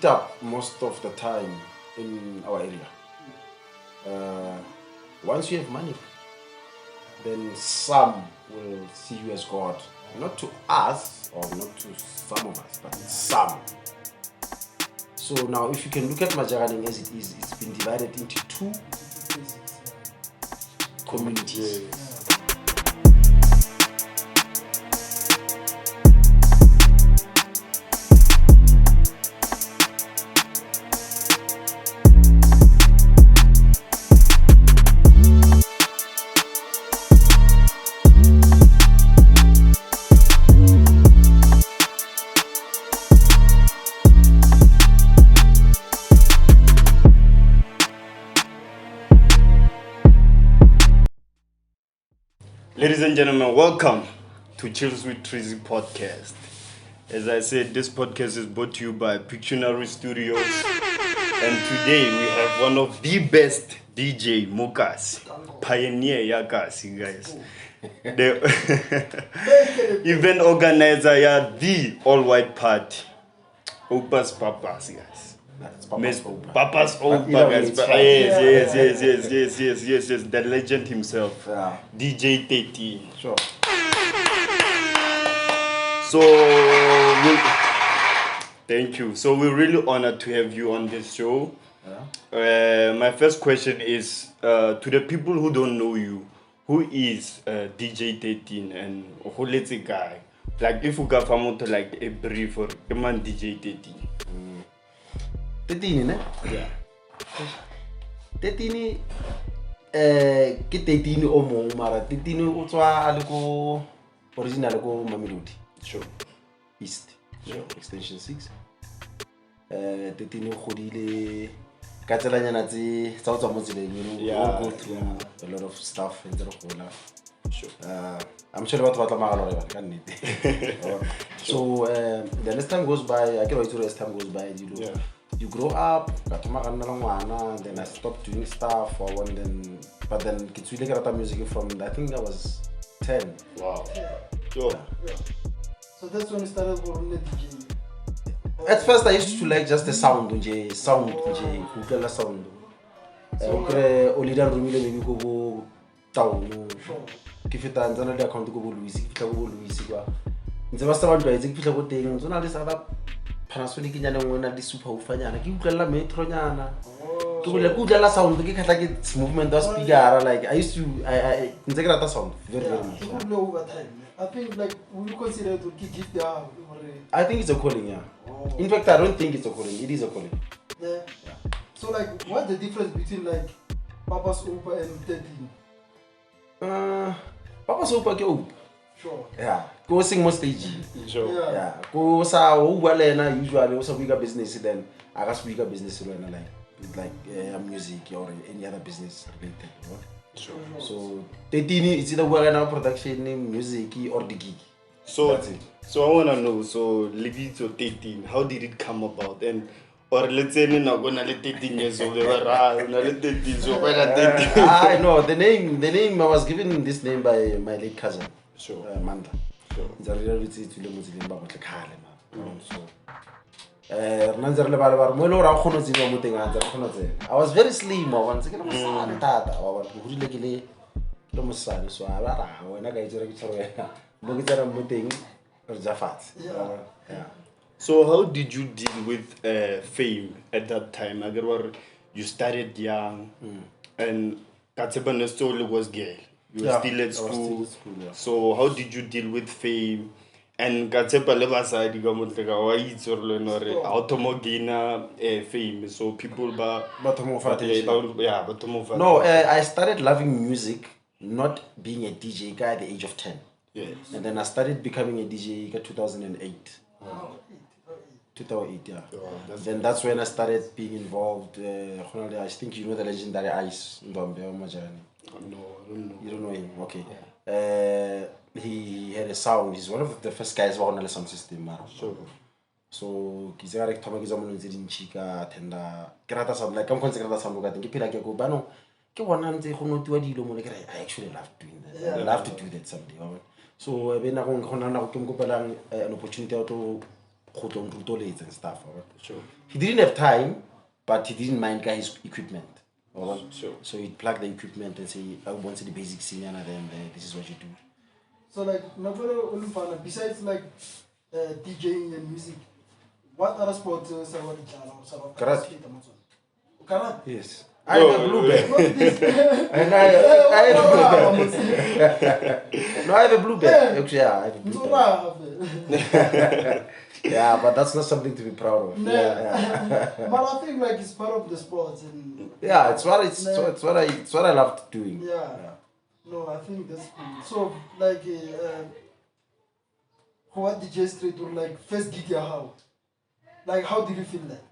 picked up most of the time in our area. Once you have money, then some will see you as God. Not to us, or not to some of us, but some. So now, if you can look at Majarani as it is, it's been divided into two communities. Ladies and gentlemen, welcome to Chillz With Treazy Podcast. As I said, this podcast is brought to you by Pictunaries Studios. And today we have one of the best DJ Mokas, pioneer Yakasi, guys. The event organizer, yeah, the all-white party. Opa's Papas, guys. Miss Papa's Opa, guys. Yes. The legend himself, DJ 13. Sure. So, thank you. So we're really honored to have you on this show. My first question is to the people who don't know you, who is DJ 13 and who let's a guy? Like if you got to like a brief or a man DJ 13. 13, ne? Yeah. 13 ke 13 o mong mara 13 o tswa le ko original ko Mamelodi. Sure. East. Sure. Extension 6. 13 o godile ka tselanyana tse tsa tswa mo tseleng, you know, go through a lot of stuff and the whole. Sure. I'm sure about magalo re ka nnete. So the less time goes by, I can wait till as time goes by, you know. You grow up, then I stopped doing stuff but then it's really got music from I think I was 10. Wow. Sure. Yeah. So that's when you started working the DJ. At first I used to like just the sound, sound. Olida rumile maybe go town. Ke feta ntsana le account go Louis, ke fita go Louis kwa. Ntse ba sa ba tlwaetse ke fita go teng, tsona le sa ba Panasonic nyana ngwana di super ufanyana ke utlala metro nyana ke bole ke utlala sound ke khatla ke movement of speaker like I used to I ntse ke rata sound very much. Over time. I think like we consider to give the I think it's a calling, yeah. In fact, I don't think it's a calling. It is a calling. Yeah. So like what's the difference between like Papa's Opa and 13? Papa's Opa ke Opa. Sure. Yeah. Go sing more stage. Sure. Yeah. Go sa usually also bigger business then I guess bigger business like music or any other business related, you know? Sure. So 13 it's either working production, music or the gig. So that's it. So I wanna know, so Livito 13, how did it come about? And or let's say you're gonna let 13 years old, they were let 13, so why not 13? I know the name I was given this name by my late cousin. Sure. Manda. Sure. So I was very slim. I was So how did you deal with fame at that time? You started young and Katsebana still was gay. You were still at school. Yeah. So how did you deal with fame? And Katsepa leva side automogina fame. So people No, I started loving music, not being a DJ guy at the age of 10. Yes. And then I started becoming a DJ in 2008. 2008, yeah. Then that's when I started being involved. I think you know the legendary Ice Ndombe Majani. No, I don't know. You don't know him? Okay. Yeah. He had a sound. He's one of the first guys who on the sound system. Sure. So kizara ke thoma ke za monong tse dintshi ka tenda ke rata sound like I'm consider that sound ka teng ke phela ke go bano ke bona ntse go notiwa dilo mo le ke I actually love doing that. I love to do that someday. So be na go gona na go ke mkopelang an opportunity to and stuff. Sure. He didn't have time, but he didn't mind his equipment. Sure. So he'd plug the equipment and say, I want the basic senior, and then this is what you do. So like, besides like DJing and music, what other sports are Karate. Karate? Yes. I have a blue belt. Not this. And I have a blue belt. No, I have a blue belt. Actually, yeah, I have a blue belt. Yeah, but that's not something to be proud of. Yeah. But I think like it's part of the sports and yeah, it's what I loved doing. Yeah. No, I think that's cool. So like what DJ Street or like first gig you how? Like how did you feel that?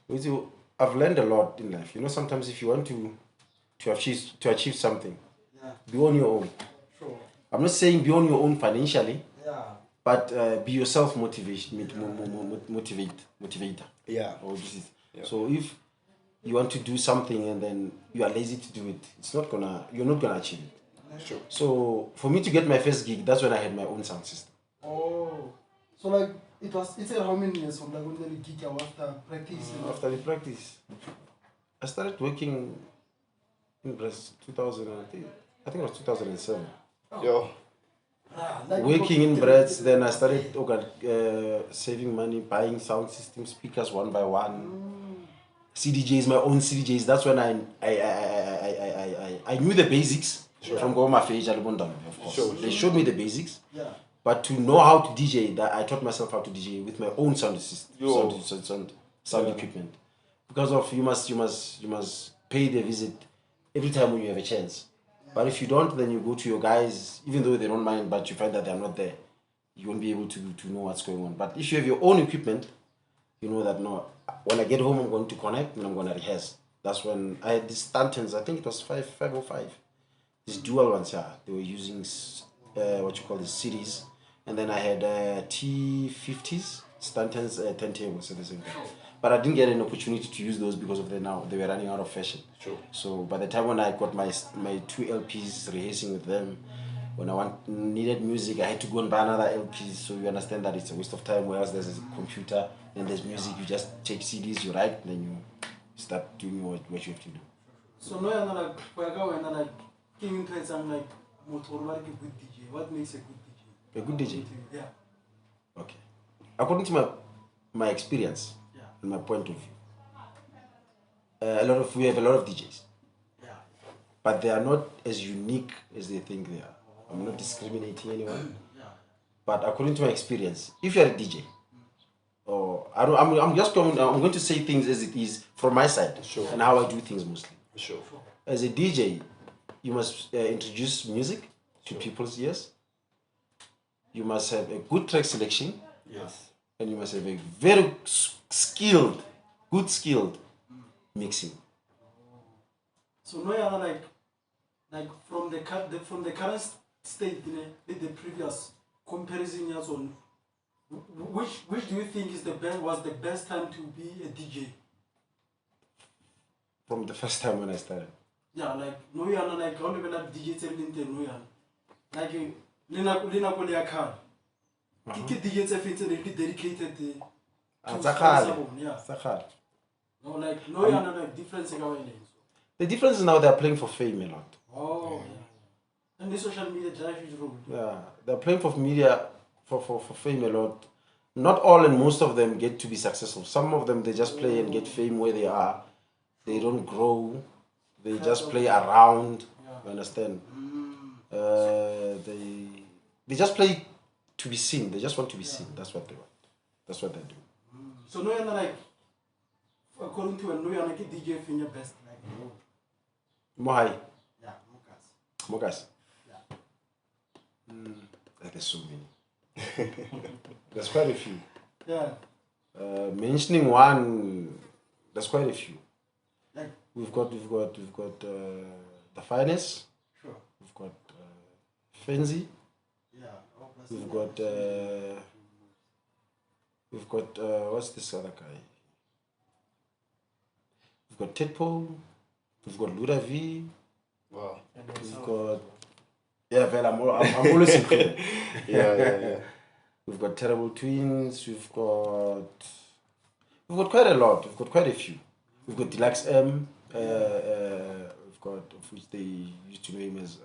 With you, I've learned a lot in life. Sometimes if you want to achieve something, be on your own. Sure. I'm not saying be on your own financially. Yeah. But be yourself motivator. Yeah. So if you want to do something and then you are lazy to do it, you're not gonna achieve it. Sure. So for me to get my first gig, that's when I had my own sound system. Oh, so like it's how many years from like when the gig after practice? After the practice, I started working in Brits 2000. I think it was 2007. Yo. Working in Brits, then I started saving money, buying sound system speakers one by one. CDJs, my own CDJs. That's when I knew the basics from Goma Feja Lebondam, of course. Sure. They showed me the basics. Yeah. But to know how to DJ, that I taught myself how to DJ with my own sound system, sound equipment. Because of you must pay the visit every time when you have a chance. But if you don't, then you go to your guys, even though they don't mind, but you find that they're not there. You won't be able to know what's going on. But if you have your own equipment, you know that no, when I get home, I'm going to connect and I'm going to rehearse. That's when I had these Stantons, I think it was 505. These dual ones, yeah. They were using the series. And then I had T50s, Stantons, turntables at the same time. But I didn't get an opportunity to use those because of they were running out of fashion. Sure. So by the time when I got my 2 LPs rehearsing with them, when I needed music, I had to go and buy another LP. So you understand that it's a waste of time. Whereas there's a computer and there's music, you just take CDs, you write, and then you start doing what you have to do. So no, you're not like king into something like motor, like a good DJ. What makes a good DJ? A good DJ? Yeah. Okay. According to my experience, and my point of view, we have a lot of DJs, but they are not as unique as they think they are. I'm not discriminating anyone, but according to my experience, if you're a DJ, I'm going to say things as it is from my side, and how I do things mostly. Sure. As a DJ, you must introduce music to people's ears. You must have a good track selection. Yes. And you must have a very skilled mixing. So no, you're like from the current state, with the previous comparison years on, which do you think was the best time to be a DJ? From the first time when I started. Yeah, like no, you're not like only when I DJ telling them no, you're like Lina Koliakan. DJ is dedicated to Zakhal. No, like no, you're not like difference in our The difference is now they're playing for fame a lot. Oh, yeah. And the social media drive huge role. Yeah, they're playing for media for fame a lot. Not all and most of them get to be successful. Some of them they just play and get fame where they are. They don't grow. They just play around. You understand? They just play to be seen. They just want to be seen. That's what they want. That's what they do. So no, you're like according to a no, you're like a DJ in your best like Mohai. Yeah, Mokas. Yeah. There's so many. There's quite a few. Yeah. Mentioning one, there's quite a few. Like We've got the Finest. sure. We've got Fenzi. Yeah. We've got what's this other guy? We've got Tedpo. We've got Luda V. Wow. We've got I'm always included. Yeah. We've got Terrible Twins. We've got quite a lot. We've got quite a few. We've got Deluxe M. We've got, of which they used to know him as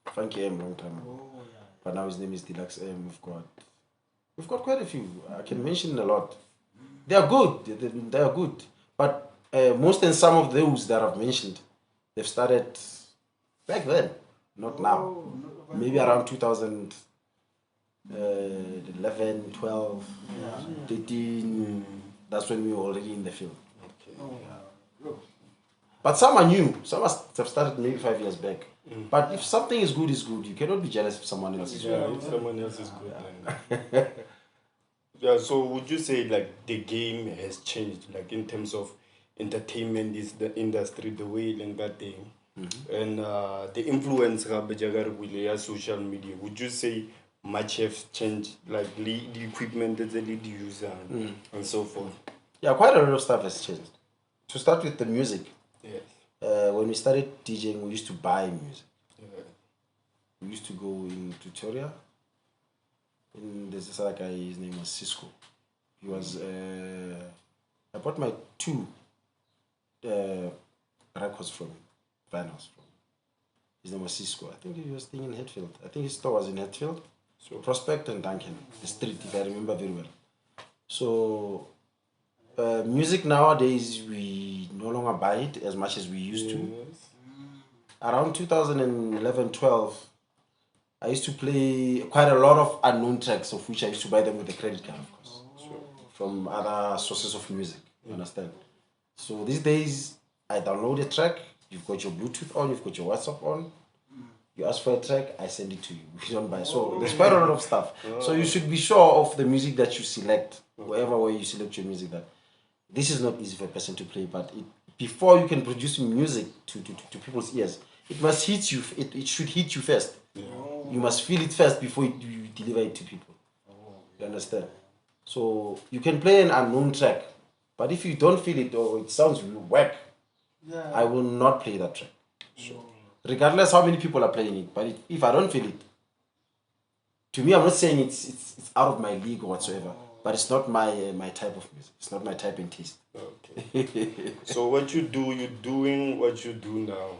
Funky M long time ago. But now his name is Deluxe M. We've got quite a few. I can mention a lot. They are good. They are good. But most and some of those that I've mentioned, they've started back then, not now. Maybe around 2011, 12, 13. That's when we were already in the field. But some are new. Some have started maybe 5 years back. But if something is good, you cannot be jealous if someone else is good. Yeah, if someone else is good. Then. Yeah, so would you say like the game has changed, like in terms of entertainment is the industry, the way in that thing, and the influence of social media? Would you say much has changed, like the equipment that the lead user and so forth? Yeah, quite a lot of stuff has changed. To start with the music. Yes. When we started DJing, we used to buy music. Yeah. We used to go in Pretoria. And there's this other guy, his name was Cisco. He was, I bought my 2 records from him, vinyls from him. His name was Cisco. I think he was staying in Hatfield. I think his store was in Hatfield, so Prospect and Duncan, the street, if I remember very well. So, music nowadays, we no longer buy it as much as we used to. Around 2011-12, I used to play quite a lot of unknown tracks, of which I used to buy them with a credit card, of course, from other sources of music, you understand? So these days, I download a track, you've got your Bluetooth on, you've got your WhatsApp on, you ask for a track, I send it to you. We don't buy. So there's quite a lot of stuff. So you should be sure of the music that you select, wherever way you select your music, that this is not easy for a person to play, but before you can produce music to people's ears, it must hit you, it should hit you first. You must feel it first before you deliver it to people. You understand? So you can play an unknown track, but if you don't feel it or it sounds whack, I will not play that track. Regardless how many people are playing it. But if I don't feel it, to me, I'm not saying it's out of my league or whatsoever, but it's not my type of music. It's not my type and taste. Okay. So what you're doing what you do now.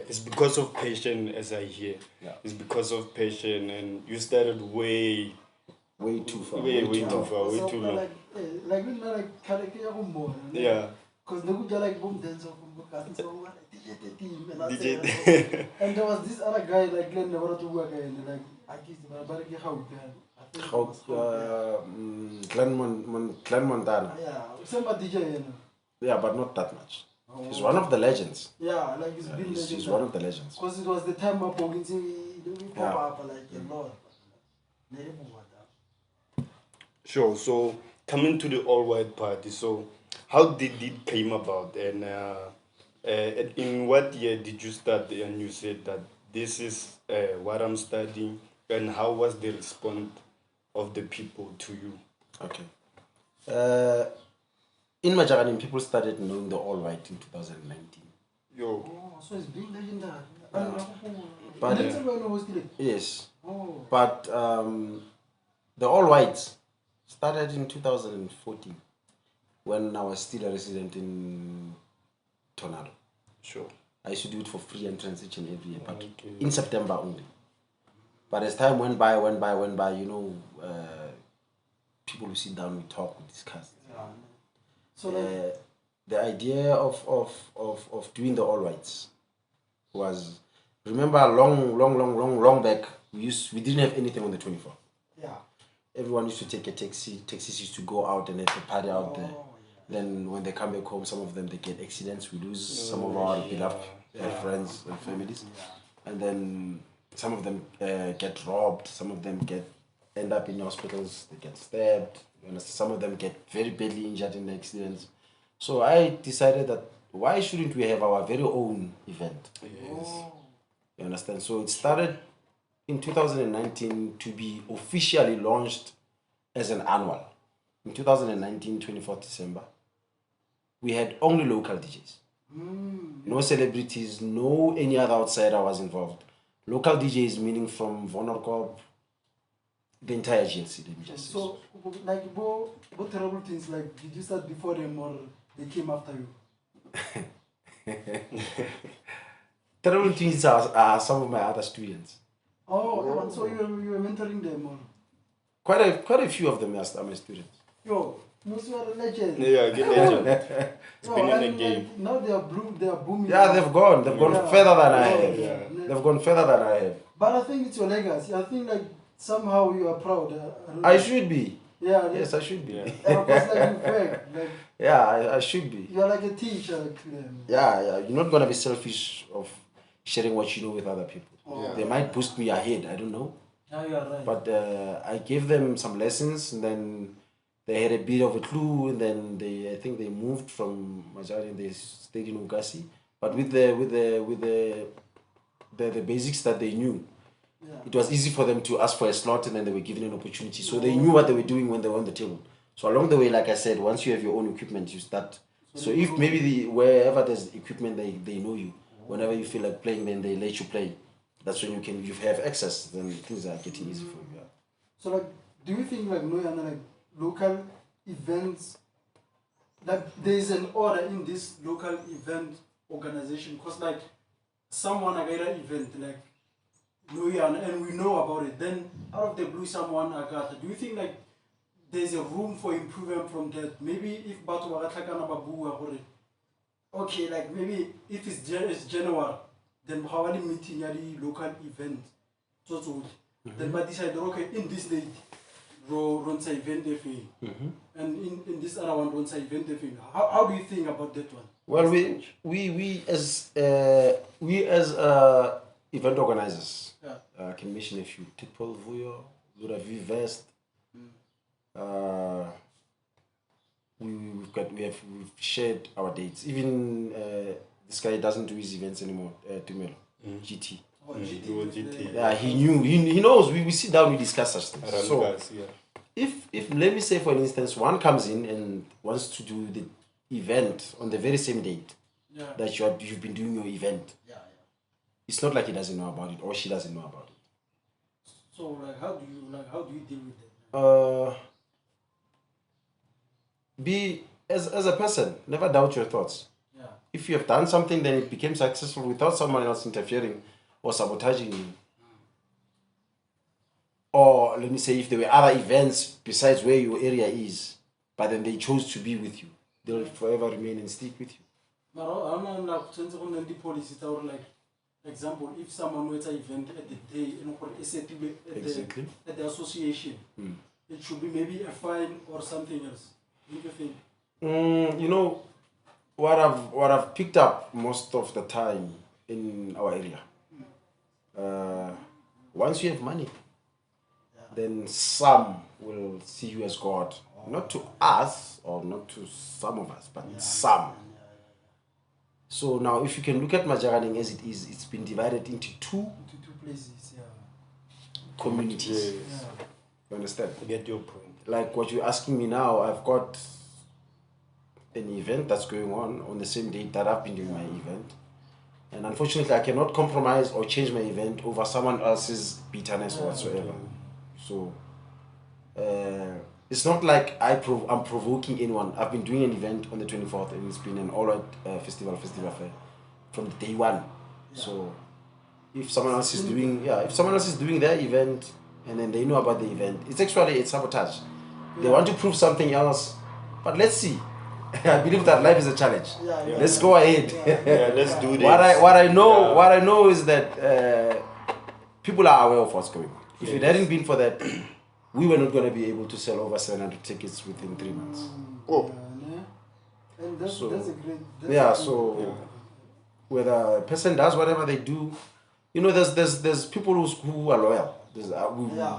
It's because of passion, as I hear. Yeah. It's because of passion, and you started way too far. way too far, way So, too long. like Yeah. Because they would like boom dance of DJ. and there was this other guy like Glenn never to work and like I kissed him but Glenn Montana. yeah, somebody DJ, you know. Yeah, but not that much. He's one of the legends. Yeah, like he's been He's one of the legends. because it was the time of we pop up like a lot. Sure. So coming to the all-white party. So how did it came about, and in what year did you start? And you said that this is what I'm studying. And how was the response of the people to you? Okay. In Majaganin, people started knowing the all-white in 2019. Yo. Oh, so it's big legendary. But yes. Oh. But the all-whites started in 2014 when I was still a resident in Tornado. Sure. I used to do it for free entrance each and every year, but Okay. in September only. But as time went by, you know, people will sit down, we talk, we discuss. So like, The idea of doing the all whites was, remember, long back, we didn't have anything on the 24. yeah. Everyone used to take a taxi. Taxis used to go out and have a party out there. Then when they come back home, some of them, they get accidents. We lose some of our beloved friends and families. And then some of them get robbed. Some of them end up in hospitals. They get stabbed. Some of them get very badly injured in the accidents. So I decided that why shouldn't we have our very own event? Yes. You understand? So it started in 2019 to be officially launched as an annual. In 2019, 24th December, we had only local DJs. No celebrities, no any other outsider was involved. Local DJs meaning from Vonorkop, The entire GLC, let me just say. So, like, what terrible things, like, did you start before them or they came after you? Terrible Twins are some of my other students. Oh, so you were mentoring them or? Quite a few of them are my students. Yo, you are a legend. Yeah, get legend. It's Yo, been in the and, game. like, now they are booming. Yeah, they've gone further than I have. Yeah. They've gone further than I have. But I think it's your legacy. I think like somehow you are proud. I should be. Yeah. Yes, I should be. Yeah. Because like you work, like Yeah, I should be. you are like a teacher to them. Yeah. You're not gonna be selfish of sharing what you know with other people. Oh. They might boost me ahead. I don't know. Yeah, you are right. But I gave them some lessons, and then they had a bit of a clue, and then I think they moved from Majari and they stayed in Ugasi. But with the basics that they knew, yeah. it was easy for them to ask for a slot, and then they were given an opportunity. So they knew what they were doing when they were on the table. So along the way, like I said, once you have your own equipment, you start. So if maybe wherever there's equipment, they know you. Whenever you feel like playing, then they let you play. That's when you have access. Then things are getting easy for you. Yeah. So like, do you think like Noyana, like local events, like there is an order in this local event organization? Because like someone agata event like Noyana, and we know about it. Then out of the blue, someone agata. Do you think like there's a room for improvement from that? Maybe if Batu Agatakana Babu or okay, like maybe if it's January, then how are meeting at the local event? So then but decide okay in this date runs a event and in this other one runs a event how do you think about that one? Well, we as event organizers, Yeah. I can mention a few. Tipol Vuyo, Zuravi Vest. We've shared our dates. Even this guy doesn't do his events anymore. Tumelo, GT. Oh, GT. Yeah, he knew. He knows. We sit down. We discuss such things. So Yeah. if let me say for instance, one comes in and wants to do the event on the very same date Yeah. that you've been doing your event, Yeah. it's not like he doesn't know about it or she doesn't know about it. So like how do you deal with that? Be as a person, never doubt your thoughts. Yeah. If you have done something, then it became successful without someone else interfering or sabotaging you. Or let me say, if there were other events besides where your area is, but then they chose to be with you, they'll forever remain and stick with you. But I'm not like the policy or like example, if someone wants an event at the day, Exactly. at the association, it should be maybe a fine or something else. What do you think? You know, what I've picked up most of the time in our area, once you have money, then some will see you as God. Not to us or not to some of us, but some. So now, if you can look at Majaraning as it is, it's been divided into two Two places, yeah. communities. Yes. You understand? I get your point. Like what you're asking me now, I've got an event that's going on the same date that I've been doing my event. And unfortunately, I cannot compromise or change my event over someone else's bitterness or whatsoever. So, it's not like I'm provoking anyone. I've been doing an event on the 24th and it's been an all-white festival fair from day one. Yeah. So, if someone else is doing their event and then they know about the event, it's sabotage. Yeah. They want to prove something else, but let's see. I believe that life is a challenge. Let's go ahead. Yeah, let's do this. What I know is that people are aware of what's going on. If it hadn't been for that, we were not going to be able to sell over 700 tickets within 3 months. Oh. And that's a great. Whether a person does whatever they do, you know, there's people who are loyal.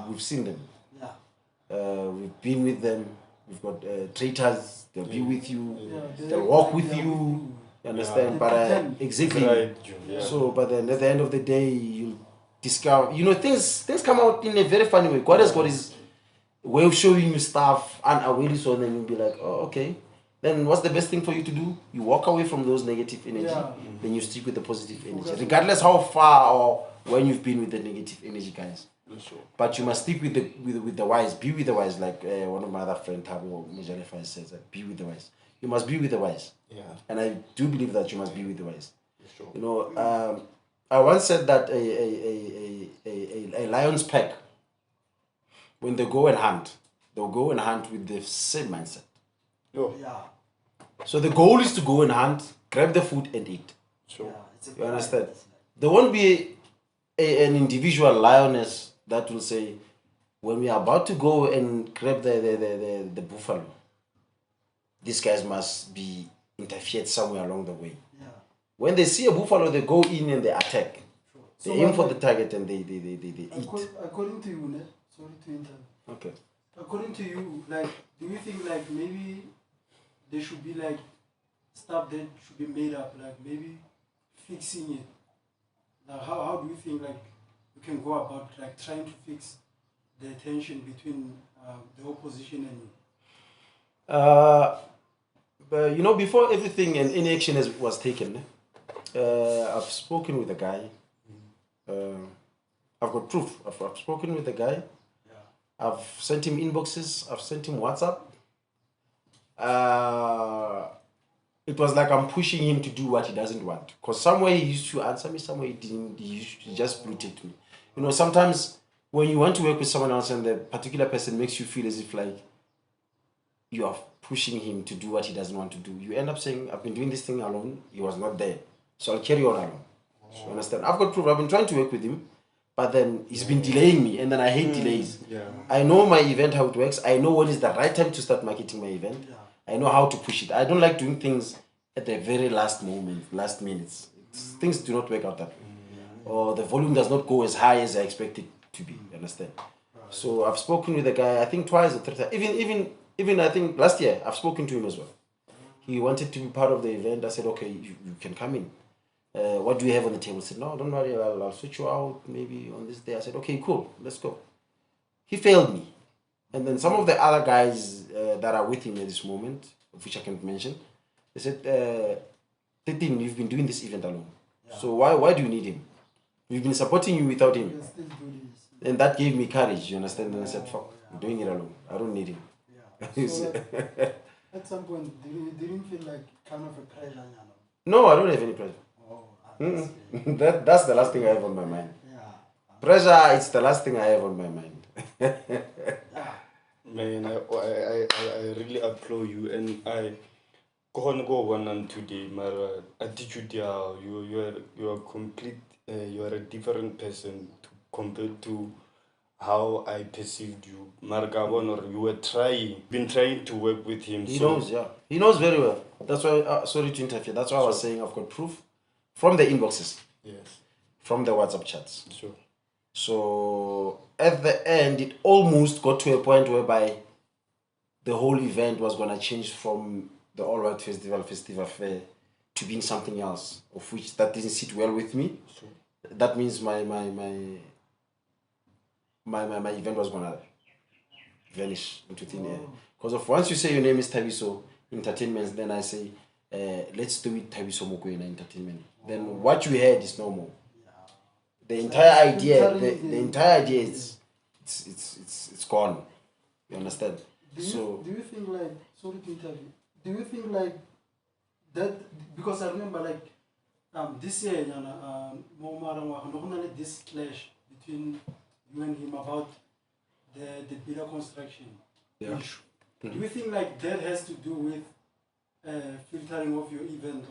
We've seen them. Yeah. We've been with them. We've got traitors. They'll be with you. They'll walk with you. You understand? But exactly. Right. Yeah. So, but then at the end of the day, you discover. You know, things come out in a very funny way. God has got his way of showing you stuff unawarely, so then you'll be like, oh, okay. Then what's the best thing for you to do? You walk away from those negative energy. Yeah. Then you stick with the positive energy, regardless how far or when you've been with the negative energy, guys. Sure. But you must stick with the wise. Be with the wise, like one of my other friends, Tabo Mujalefa, says that be with the wise. You must be with the wise. Yeah. And I do believe that you must be with the wise. Sure. You know, I once said that a lion's pack, when they go and hunt, they'll go and hunt with the same mindset. Yo. Yeah. So the goal is to go and hunt, grab the food and eat. Sure. Yeah, it's a You understand? pride. There won't be an individual lioness that will say, when we are about to go and grab the buffalo, these guys must be interfered somewhere along the way. Yeah. When they see a buffalo, they go in and they attack. Sure. They aim for the target and they eat. According to you, ne? Sorry to interrupt. Okay. According to you, like, do you think like maybe there should be like stuff that should be made up, like maybe fixing it? Like, how do you think like you can go about like trying to fix the tension between the opposition and you? But you know, before everything and any action was taken, I've spoken with a guy. I've got proof. I've spoken with the guy. Yeah. I've sent him inboxes. I've sent him WhatsApp. It was like I'm pushing him to do what he doesn't want. Because somewhere he used to answer me, somewhere he didn't. He just blue ticked me. You know, sometimes when you want to work with someone else and the particular person makes you feel as if like you are pushing him to do what he doesn't want to do, you end up saying, I've been doing this thing alone. He was not there. So I'll carry on alone. You understand? I've got proof. I've been trying to work with him. But then he's been delaying me, and then I hate delays. Yeah. I know my event, how it works. I know when is the right time to start marketing my event. Yeah. I know how to push it. I don't like doing things at the very last moment, last minutes. Things do not work out that way. Or the volume does not go as high as I expect it to be. You understand? So I've spoken with the guy, I think twice or three times. Even I think last year, I've spoken to him as well. He wanted to be part of the event. I said, okay, you can come in. What do you have on the table? He said, no, don't worry, I'll switch you out maybe on this day. I said, okay, cool, let's go. He failed me. And then some of the other guys that are with him at this moment, of which I can't mention, they said, Titin, you've been doing this event alone. Yeah. So why do you need him? We've been supporting you without him. You're still doing this. And that gave me courage, you understand? And I said, fuck, I'm doing it alone. I don't need him. Yeah. So at some point, didn't feel like kind of a pressure? No, I don't have any pressure. Oh, That's the last thing I have on my mind. yeah. Pressure, it's the last thing I have on my mind. Yeah. Man, I really applaud you, and I go one on today. My attitude, you are complete. You are a different person compared to how I perceived you. Margabon, or you were been trying to work with him. He knows, yeah. He knows very well. That's why, sorry to interfere. That's why I was saying I've got proof from the inboxes, Yes. from the WhatsApp chats. Sure. So at the end, it almost got to a point whereby the whole event was going to change from the allwhite festival fair to being something else, of which that didn't sit well with me. Sure. That means my event was going to vanish into thin air. Because of once you say your name is Tabiso Entertainment, then I say, let's do it Tabiso Mokoena Entertainment. Then what you heard is no more. The entire idea, the entire idea is it's gone. You understand? Do you think like, sorry to interview, do you think like that, because I remember like this year this clash between you and him about the pillar construction issue. Do you think like that has to do with filtering of your event?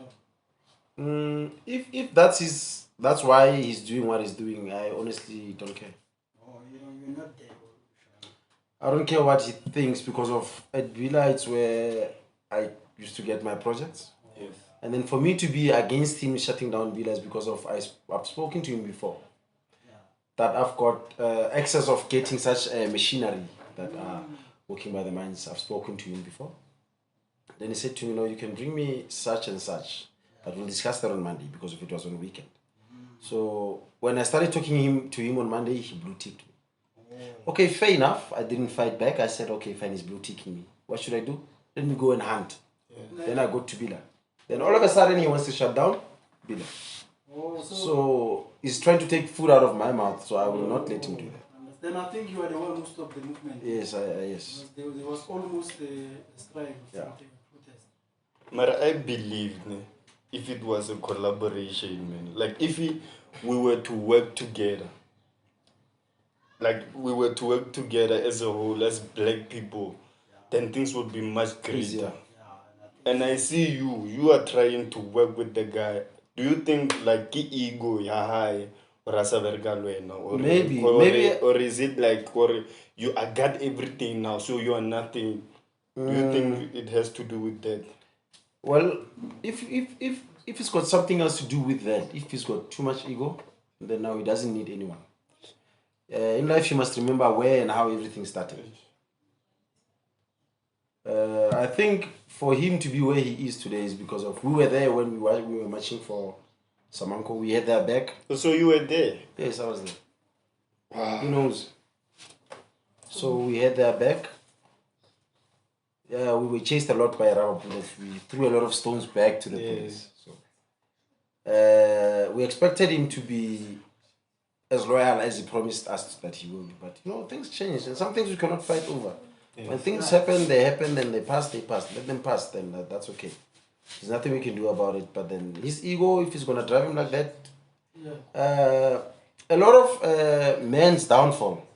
If that's why he's doing what he's doing, I honestly don't care. Oh, you're not there. I don't care what he thinks, because of at Villa, it's where I used to get my projects. Yes. And then for me to be against him shutting down Villa is because of I've spoken to him before. Yeah. That I've got access of getting such machinery that are working by the mines. I've spoken to him before. Then he said to me, you can bring me such and such, but we'll discuss that on Monday, because if it was on a weekend. So when I started talking to him on Monday, he blue ticked me. Okay, fair enough. I didn't fight back. I said, okay, fine, he's blue ticking me. What should I do? Let me go and hunt. Yeah. Then I go to Bila. Then all of a sudden he wants to shut down Bila. So he's trying to take food out of my mouth, so I will not let him do that. Then I think you are the one who stopped the movement. Yes, yes. There was almost a strike. Yeah. Protest. But I believe if it was a collaboration, man, like if we were to work together, like we were to work together as a whole, as black people, then things would be much greater. Easier. And I see you are trying to work with the guy. Do you think like ki ego ya high or or Maybe, or is it like or you got everything now, so you are nothing? Do you think it has to do with that? Well, if it's got something else to do with that, if he's got too much ego, then now he doesn't need anyone. In life, you must remember where and how everything started. I think for him to be where he is today is because of we were there when we were marching for Samanko. We had their back. So you were there? Yes, I was there. Wow. Who knows? So we had their back. Yeah, we were chased a lot by rubber bullets. We threw a lot of stones back to the police. So we expected him to be as loyal as he promised us that he will be. But things change, and some things we cannot fight over. When things happen, they happen, and they pass. Let them pass, then that's okay. There's nothing we can do about it. But then his ego, if he's going to drive him like that, a lot of man's downfall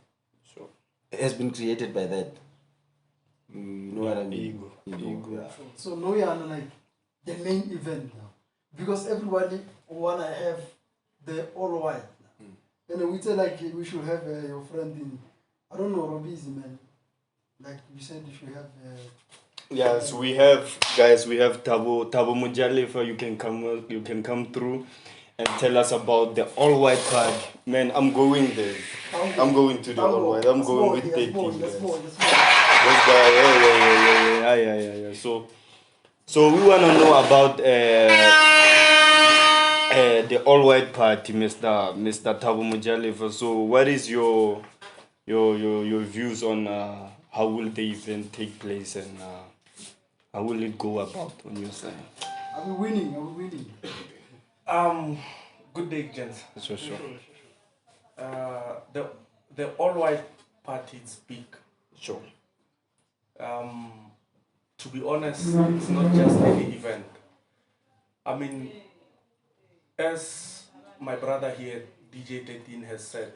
has been created by that. You know what I mean? Ego. Yeah. So now you are like the main event now. Because everybody wanna have the all white now. And we say like we should have your friend in, I don't know, Robbie's man. Like you said you should have yes, we have guys, we have Tabo Mujalifa, you can come through and tell us about the all white card. Man, I'm going there. I'm going to the all white. I'm going with 13 guys. This guy, yeah. So we wanna know about the all white party, Mr. Tabo Mujalifa. So what is your views on how will the event take place and how will it go about on your side? Are we winning? Good day, gents. Sure. The all white party is big. Sure. To be honest, it's not just any event. I mean, as my brother here, DJ 13, has said,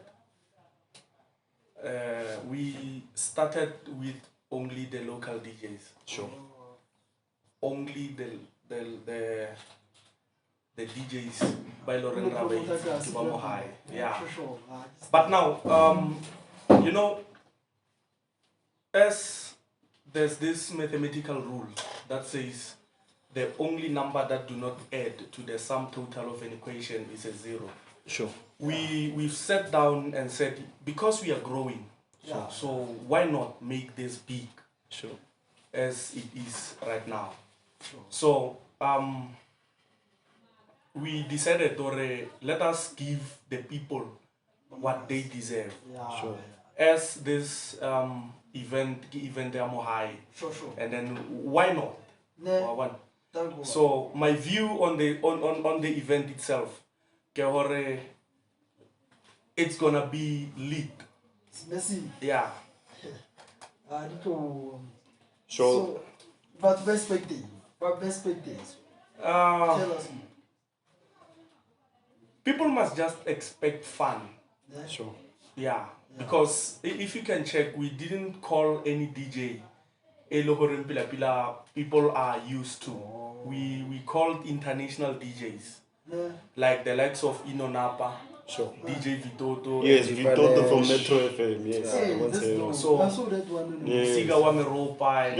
we started with only the local DJs. Sure. Only the DJs by Lauren Rabe to Bamo High. Yeah. But now, as there's this mathematical rule that says the only number that do not add to the sum total of an equation is a zero. Sure. We've sat down and said, because we are growing, so why not make this big? Sure. As it is right now. Sure. So we decided, let us give the people what they deserve. Yeah. Sure. As this event high. Sure. And then why not? So my view on the event itself, it's gonna be lit. It's messy. Yeah. So what best expectations? Tell us more. People must just expect fun. Yeah. Sure. Yeah. Because if you can check, we didn't call any DJ Elohorem Pila Pila people are used to. We called international DJs. Like the likes of Eno Napa. Sure. DJ Vitoto. Yes, Vitoto from Metro FM. Yes. So I saw that one. Siga Wameropa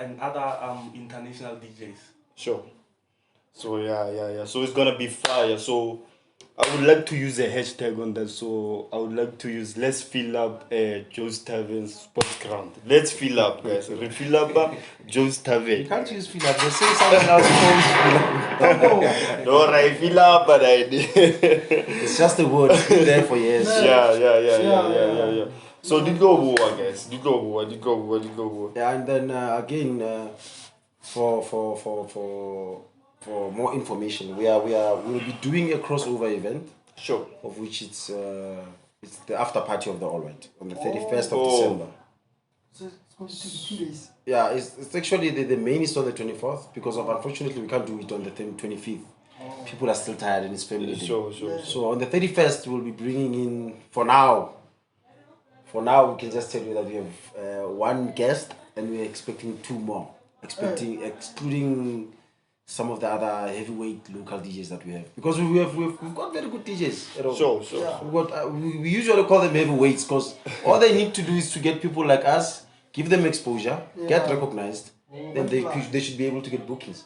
and other international DJs. Sure. So yeah. So it's gonna be fire. So I would like to use a hashtag on that. So I would like to use let's fill up Joe's Tavern's sports ground. Let's fill up, guys. Refill up Joe's Tavern. You can't use fill up. They say someone else calls No, I fill up, but I did. It's just a word. It's been there for years. Yeah. So did go over, guys. Did go over. Yeah, and then again, for more information, we'll be doing a crossover event. Sure. of which it's the after party of the All White on the 31st of December. So it's going to take 2 days. Yeah, it's actually the main is on the 24th because of unfortunately we can't do it on the 25th. People are still tired and it's family day. Sure. So on the 31st we'll be bringing in for now we can just tell you that we have one guest and we're expecting 2 more. Excluding some of the other heavyweight local DJs that we have because we've got very good DJs at all. Sure. We've got, we usually call them heavyweights because all they need to do is to get people like us, give them exposure, get recognized, then they should be able to get bookings.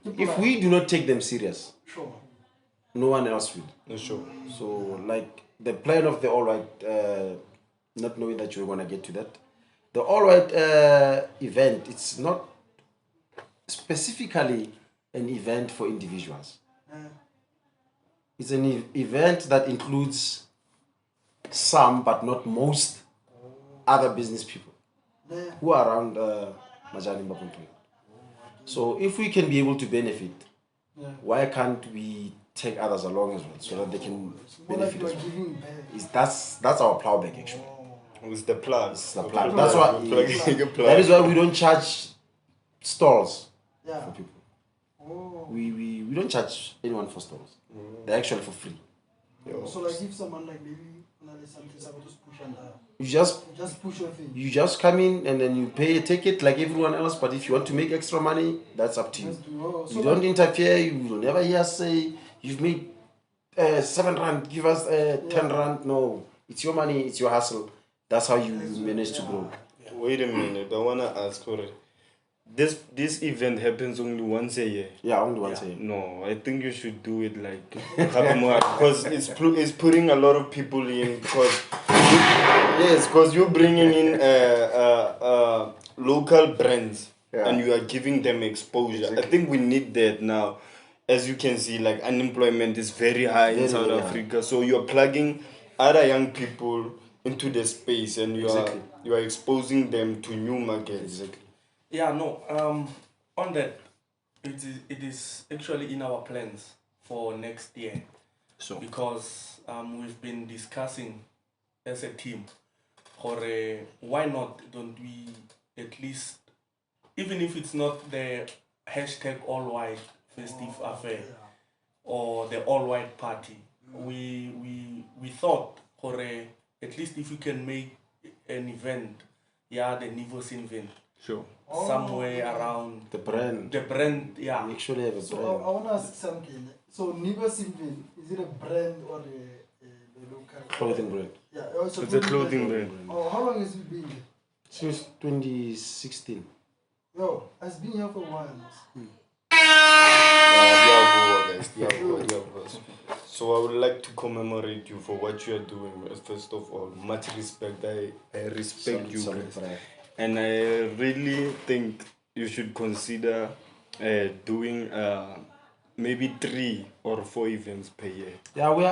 If we do not take them serious, no one else will. Sure. So like the plan of the All White, not knowing that you're gonna get to that, the All White event, it's not specifically an event for individuals. It's an event that includes some, but not most, other business people who are around Majani Mbapuntu. So if we can be able to benefit, why can't we take others along as well so that they can benefit as well? That's our plowback actually. It's the plug. It's the plug. That's why plug. that is why we don't charge stalls for people. We don't charge anyone for stalls. They're actually for free. So like if someone like maybe something just push and You just push your thing. you just come in and then you pay a ticket like everyone else. But if you want to make extra money, that's up to you. You don't interfere. You will never hear say you've made 7 rand. Give us 10 rand. No, it's your money. It's your hustle. That's how you manage to grow. Wait a minute. I wanna ask for it. This event happens only once a year. Yeah, only once a year. No, I think you should do it like because it's putting a lot of people in because you're bringing in local brands and you are giving them exposure. Exactly. I think we need that now. As you can see, like unemployment is very high in South Africa, so you're plugging other young people into the space and you are exposing them to new markets. Exactly. Yeah, no. On that, it is actually in our plans for next year. So Because we've been discussing as a team, or why not don't we at least, even if it's not the hashtag all white festive affair or the all white party, we thought or at least if we can make an event, the Nivos event. Sure. Somewhere around the brand. We actually have a brand. So I want to ask something. So Niba Simvin, is it a brand or a local Clothing brand. Yeah, It's a clothing brand. Oh, how long has it been there? Since 2016. Yo, it's been here for a while. So I would like to commemorate you for what you are doing. First of all, much respect. I respect you guys. And I really think you should consider doing maybe 3 or 4 events per year. Yeah, we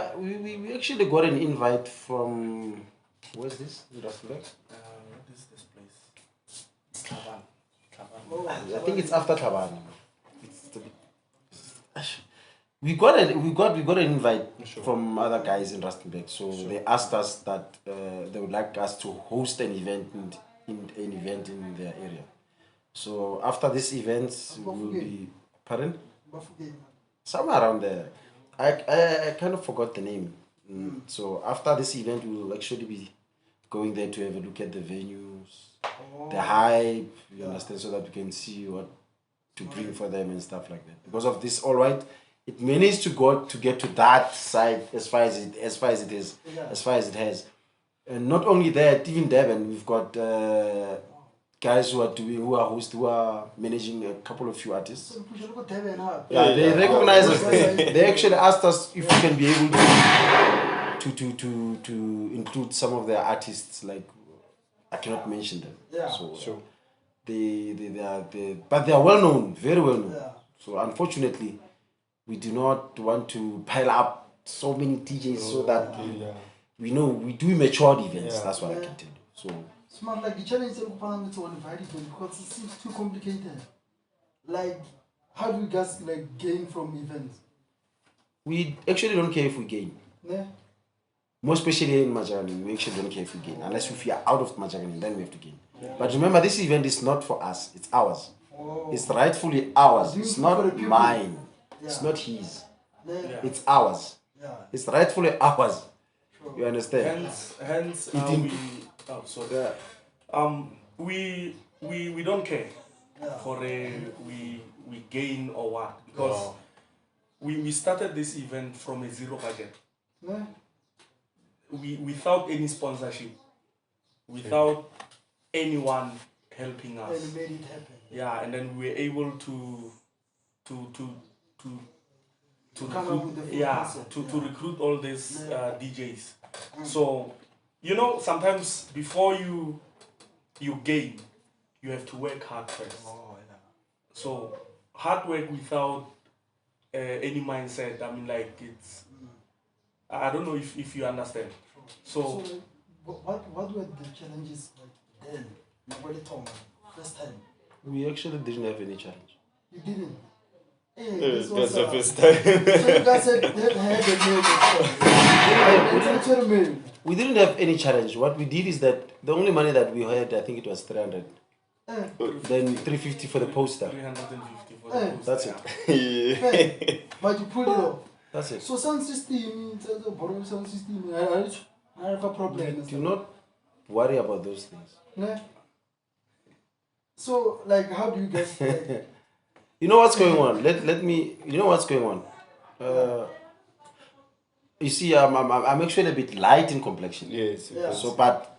actually got an invite from where's this? In Rustenburg? what is this place? Taban. I think it's after Taban. We got an invite from other guys in Rustenburg. So they asked us that they would like us to host an event in their area. So after this event, we will be somewhere around there. I kind of forgot the name. So after this event, we will actually be going there to have a look at the venues, the hype, you understand, so that we can see what to bring for them and stuff like that. Because of this, all right, it managed to get to that side as far as it has. And not only that, even Devon, we've got guys who are managing a couple of few artists. They recognize us. They actually asked us if we can be able to include some of their artists. Like I cannot mention them. So but they are well known, very well known. So unfortunately, we do not want to pile up so many DJs so that we know we do matured events. That's what I can tell you. So smart, like the challenge is to invite it because it seems too complicated. Like, how do you guys like gain from events? we actually don't care if we gain. Yeah. More especially in Majagani, we actually don't care if we gain. Unless if we are out of Majagani, then we have to gain. But remember, this event is not for us, it's ours. Oh. It's rightfully ours. Do you It's feel for the not people? mine. Yeah. It's not his. Yeah. It's ours. Yeah. It's rightfully ours. Sure. You understand? Hence, It didn't- sorry. Yeah. We don't care for we gain or what, because we started this event from a zero budget. Yeah. Without any sponsorship, without anyone helping us. And made it happen. Yeah, and then we were able to come up with the full yeah, concept, to recruit all these DJs. Mm. So, sometimes before you gain, you have to work hard first. Oh, yeah. So, hard work without any mindset, I mean, like, it's, I don't know if you understand. So what were the challenges like then? Nobody told me. First time. We actually didn't have any challenge. You didn't. Hey, That's this was, the first time. So you guys had a meal. We didn't have any challenge. What we did is that the only money that we had, I think it was 300. Then 350 for the poster. 350 for the Eh. poster, That's yeah. it. Hey, but you pulled it off. That's it. So sound system, the borrowing sound system, I have a problem. Do not worry about those things. Yeah. So like, how do you guys? Like, You know what's going on? Let me. You know what's going on? You see, I'm actually a bit light in complexion. Yes. Yeah. So, but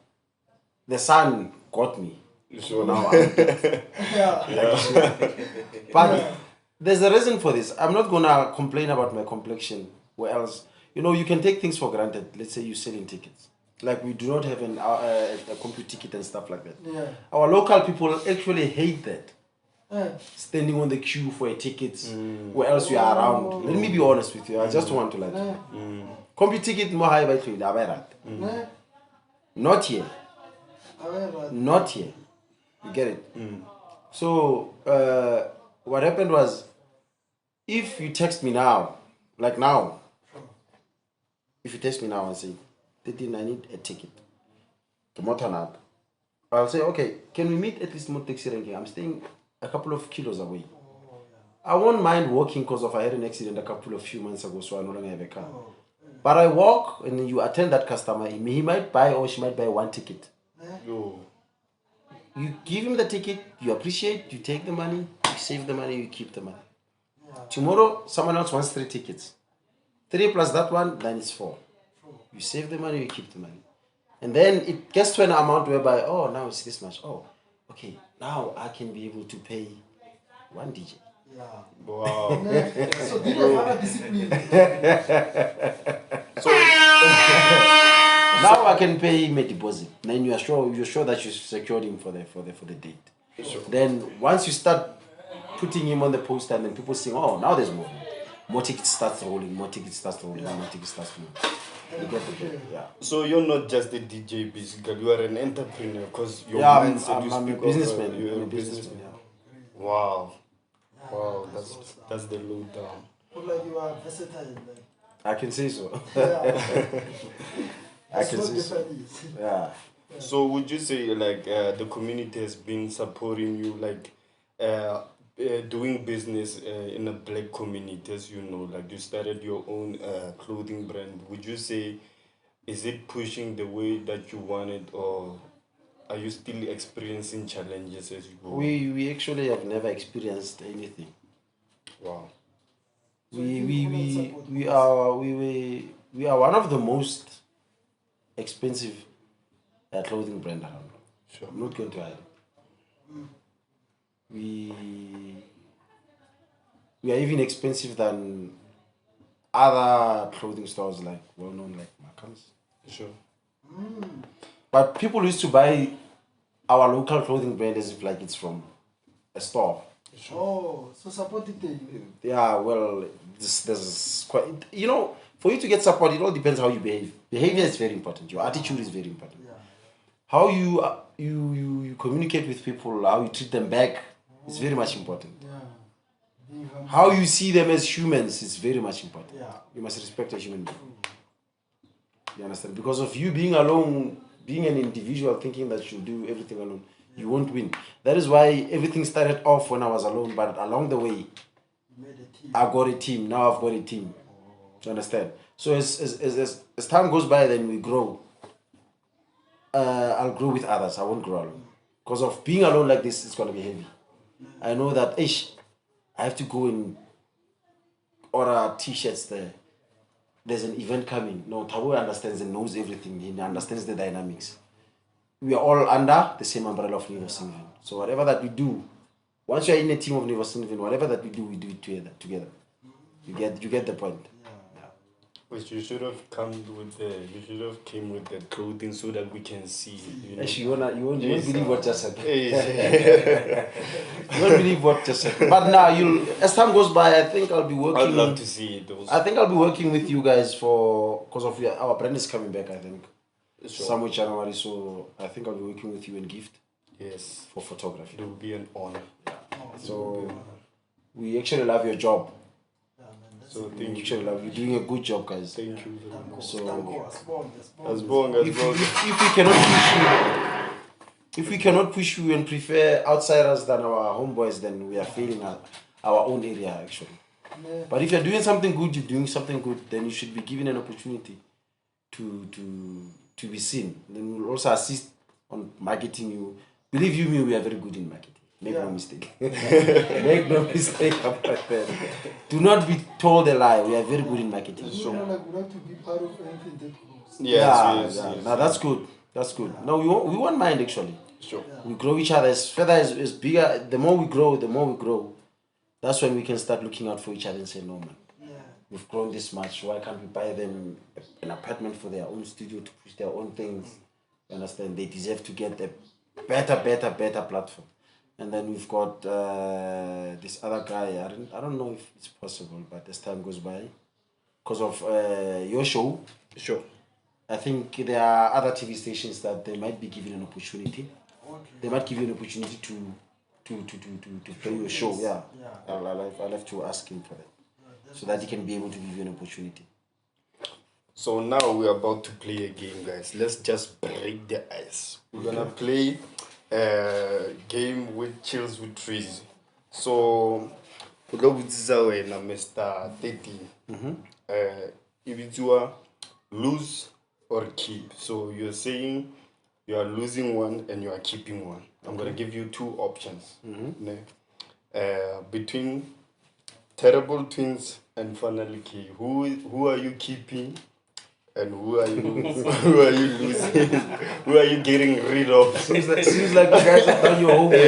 the sun got me. Sure. Now I'm yeah. But there's a reason for this. I'm not gonna complain about my complexion. Where else? You can take things for granted. Let's say you're selling tickets. Like we do not have a computer ticket and stuff like that. Yeah. Our local people actually hate that. Eh. Standing on the queue for a ticket, where else you are around. Let me be honest with you. I just want to like Eh. computer ticket more high by trade. Eh. Not here. However, Not here. You get it? So what happened was, if you text me now, like now, if you text me now and say, 13, I need a ticket. I'll say, okay, can we meet at least more taxi ranking? I'm staying a couple of kilos away. I won't mind walking because I had an accident a few months ago, so I no longer have a car. But I walk and you attend that customer. He might buy or she might buy one ticket. Yo. You give him the ticket, you appreciate, you take the money, you save the money, you keep the money. Tomorrow, someone else wants 3 tickets. 3 plus that one, then it's 4. You save the money, you keep the money. And then it gets to an amount whereby, oh, now it's this much. Oh, okay, now I can be able to pay 1 DJ. yeah. Wow. So did you have a discipline? Now I can pay him a deposit. Then you're sure that you secured him for the date. Sure. Then once you start putting him on the poster and then people saying, oh, now there's movement. More tickets starts rolling, more tickets starts rolling, more tickets starts rolling. You get the point? Yeah. So you're not just a DJ, basically. You are an entrepreneur because your Yeah, mindset. I'm a speak businessman. Of, you're I'm a a businessman. Wow. Wow. That's the lowdown. Look like you are versatile. Like, I can say so. yeah. I can say so. Japanese. Yeah. So would you say like the community has been supporting you, like doing business in a black community, as you know, like you started your own clothing brand? Would you say, is it pushing the way that you want it, or are you still experiencing challenges as you go? We actually have never experienced anything. Wow. We are one of the most expensive clothing brand around. Sure. I'm not going to hide. We are even expensive than other clothing stores, like well known like Markhams. Sure. But people used to buy our local clothing brand as if like it's from a store. Oh, so supported you. Yeah, well, there's quite, for you to get support, it all depends how you behave. Behavior is very important. Your attitude is very important. Yeah. How you communicate with people, how you treat them back is very much important. Yeah. How you see them as humans is very much important. Yeah. You must respect a human being. You understand? Because of you being alone, being an individual, thinking that you'll do everything alone, you won't win. That is why everything started off when I was alone, but along the way, I got a team. Now I've got a team. Do you understand? So as time goes by, then we grow. I'll grow with others. I won't grow alone. Because of being alone like this, it's going to be heavy. I know that, I have to go and order t-shirts there. There's an event coming. No, Tabo understands and knows everything. He understands the dynamics. We are all under the same umbrella of Nevo Singvin. So whatever that we do, once you're in a team of Nevo Singvin, whatever that we do it together. You get the point. But you should have came with the clothing so that we can see. Actually, you won't believe what just happened. Yes. You won't believe what just happened. But now, as time goes by, I think I'll be working. I'd love to see it also. I think I'll be working with you guys because of our brand is coming back, I think. Sure. Somewhere January, so I think I'll be working with you in gift. Yes. For photography. It will be an honor. So we actually love your job. So Thank you. You're doing a good job, guys. Thank you very much. So if we cannot push you and prefer outsiders than our homeboys, then we are failing our own area actually. But if you're doing something good, then you should be given an opportunity to be seen. Then we'll also assist on marketing you. Believe you me, we are very good in marketing. Make no mistake. Make no mistake about that. Do not be told a lie. We are very good in marketing. So we like to be part of anything that grows. Yes. Now that's good. That's good. No, we won't mind actually. Sure. We grow each other. As further as bigger, the more we grow. That's when we can start looking out for each other and say, no man, we've grown this much. Why can't we buy them an apartment for their own studio to push their own things? You understand? They deserve to get a better platform. And then we've got this other guy. I don't know if it's possible, but as time goes by, because of your show, Sure. I think there are other TV stations that they might be given an opportunity. Okay. They might give you an opportunity to play your show. Yeah. I'll have to ask him for that, so that he can be able to give you an opportunity. So now we're about to play a game, guys. Let's just break the ice. We're gonna play a game with Chillz with Treazy. So we go with Zawe Mr. 13. If it's lose or keep. So you're saying you are losing one and you are keeping one. I'm gonna give you two options. Between Terrible Twins and Finally K. Who are you keeping? And who are you losing? Who are you getting rid of? Seems like you guys have done your homework.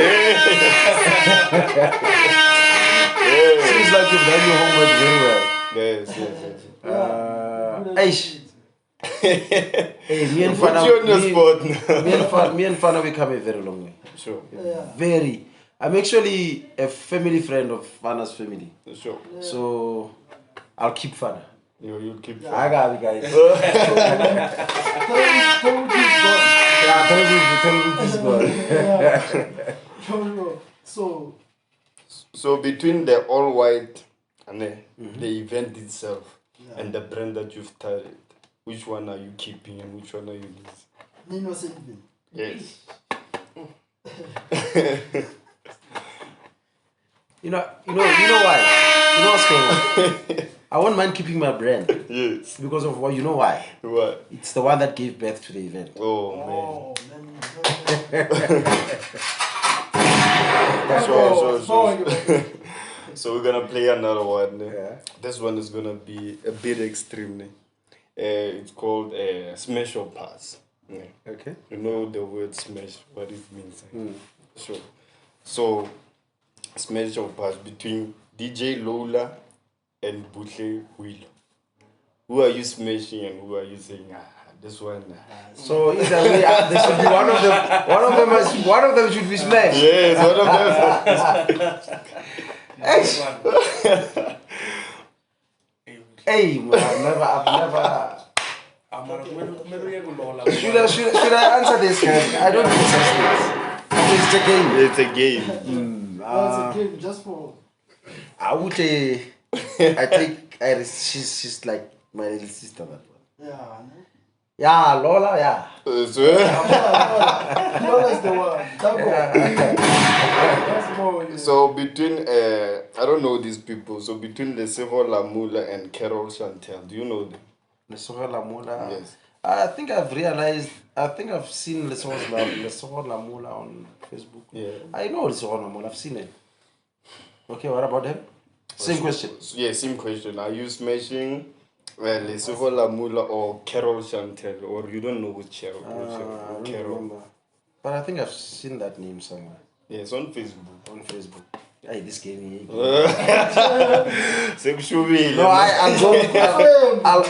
Seems like you've done your homework very well. Yes. Hey, me and Put Fana, you on the spot now. me and Fana, we come a very long way. Sure. Very. I'm actually a family friend of Fana's family. Sure. So I'll keep Fana. You'll keep. I got it, guys. So between the allwhite and the event itself and the brand that you've started, which one are you keeping and which one are you losing? Yes. You know why? You know what's going on? I won't mind keeping my brand. Yes. Because of what? You know why? What? It's the one that gave birth to the event. Oh man. So we're gonna play another one. Yeah. This one is gonna be a bit extreme. It's called smash or pass. Okay. You know the word smash, what it means. Sure. So smash or pass between DJ Lola and Butle Wheel. Who are you smashing and who are you saying this one? So either way, there should be one of them. One of them should be smashed. Yes, one of them. Hey, man, I've never. Should I answer this, guys? I don't do such things. It's a game. It's a game. It's a game just for. I would say, she's like my little sister. That one. Yeah. Yeah, Lola, yeah. So, Lola is the one. That's more. Yeah. so between I don't know these people. So between Lesego Lamula and Carol Chantel, do you know them? Lesego Lamula. Yes. I think I've seen Lesego Lamula on Facebook. Yeah. I know Lesego Lamula, I've seen it. Okay, what about him? Same question. Yeah, same question. Are you smashing Lesego Lamula or Carol Chantel, or you don't know which Carol? I don't Carol. remember. But I think I've seen that name somewhere. Yes, on Facebook. On Facebook. Hey, this game. No, No, I'll go with Carol. I'll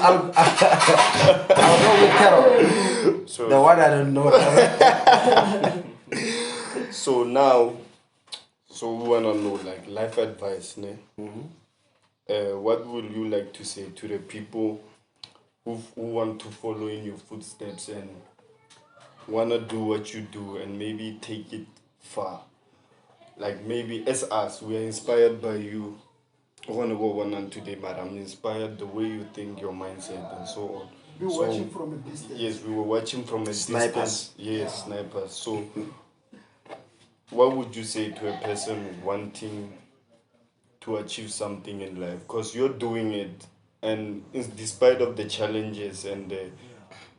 go with Carol. So, The one I don't know. so now, so we wanna know like life advice, ne? What would you like to say to the people who want to follow in your footsteps and wanna do what you do and maybe take it far? Like maybe as us, we are inspired by you. I wanna go one on today, but I'm inspired the way you think, your mindset, and so on. Be watching from a distance. Yes, we were watching from a Snipers. distance. Yes, snipers. So, what would you say to a person wanting to achieve something in life? Because you're doing it, and despite of the challenges and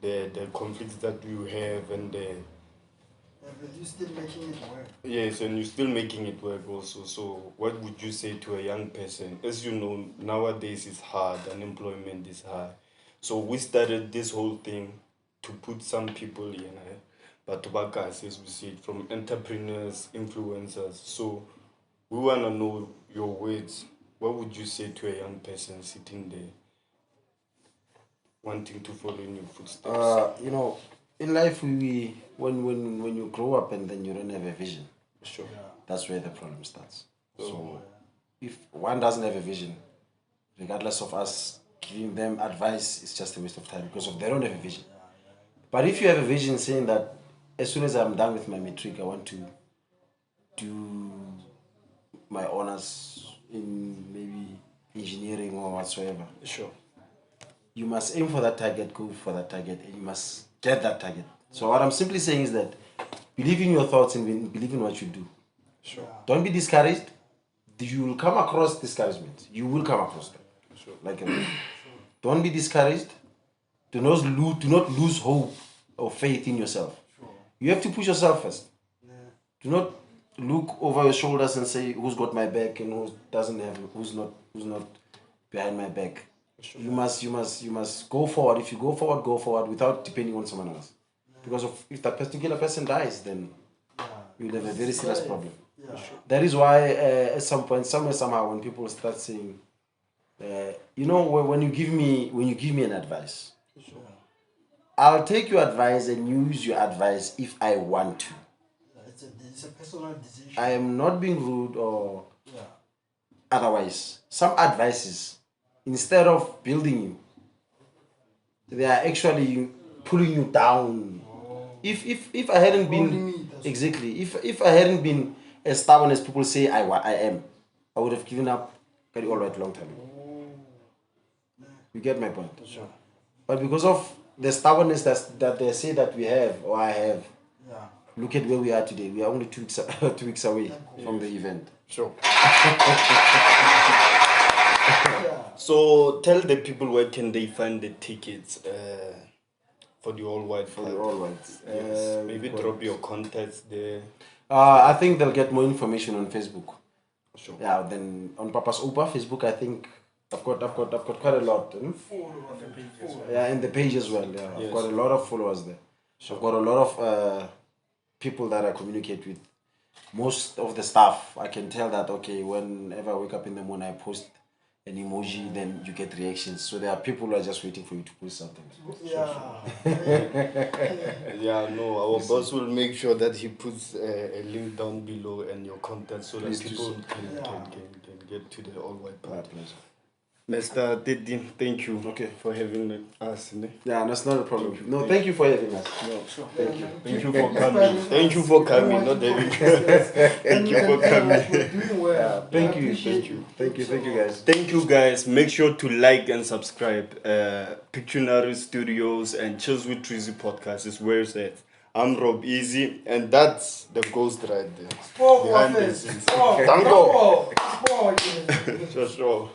the conflicts that you have, and But you're still making it work. yes, and you're still making it work also. So, what would you say to a young person? As you know, nowadays it's hard. Unemployment is high. So we started this whole thing to put some people in, but Tobakas, as we see it, from entrepreneurs, influencers. So we want to know your words. What would you say to a young person sitting there, wanting to follow in your footsteps? You know, in life, when you grow up and then you don't have a vision, Sure. that's where the problem starts. So if one doesn't have a vision, regardless of us giving them advice, it's just a waste of time because they don't have a vision. But if you have a vision saying that as soon as I'm done with my matric, I want to do my honors in maybe engineering or whatsoever, Sure. you must aim for that target, go for that target, and you must get that target. So what I'm simply saying is that believe in your thoughts and believe in what you do. Sure. Don't be discouraged. You will come across discouragement. You will come across them. Sure. Like, don't be discouraged. Do not lose hope or faith in yourself. You have to push yourself first. Do not look over your shoulders and say who's got my back and who doesn't have, who's not behind my back. You must go forward. If you go forward without depending on someone else. Because if that particular person dies, then you'll have a very serious problem. That is why at some point, somehow, when people start saying, when you give me an advice, I'll take your advice and use your advice if I want to. It's a personal decision. I am not being rude or otherwise. Some advices, instead of building you, they are actually pulling you down. If I hadn't been exactly, if I hadn't been as stubborn as people say I am, I would have given up very allwhite long time ago. You get my point? Sure. But because of the stubbornness that they say that we have or I have, look at where we are today. We are only 2 weeks away from the event. Sure. So tell the people where can they find the tickets for the allwhite. For the allwhite. Yes. Maybe drop your contacts there. I think they'll get more information on Facebook. Sure. Yeah, then on Papa's Upa Facebook, I think I've got quite a lot. Yeah, and the page as well. Yeah, Yes. I've got a lot of followers there. So I've got a lot of people that I communicate with. Most of the stuff, I can tell that whenever I wake up in the morning, I post an emoji, then you get reactions. So there are people who are just waiting for you to post something. Yeah, no, our boss will make sure that he puts a link down below and your contact so that Please do people so. can get to the allwhite My part. pleasure. Mr. 13, thank you Okay. for having us. Ne? Yeah, that's not a problem. No, thank you for having us. No, thank you for coming. Thank you for coming, not having Thank you for coming. Thank you, guys. Thank you guys. Make sure to like and subscribe. Pictunaries Studios and Chillz With Treazy Podcast is where it's at. I'm Rob Easy, and that's the ghost right there. Behind the scenes. Danko. Sure.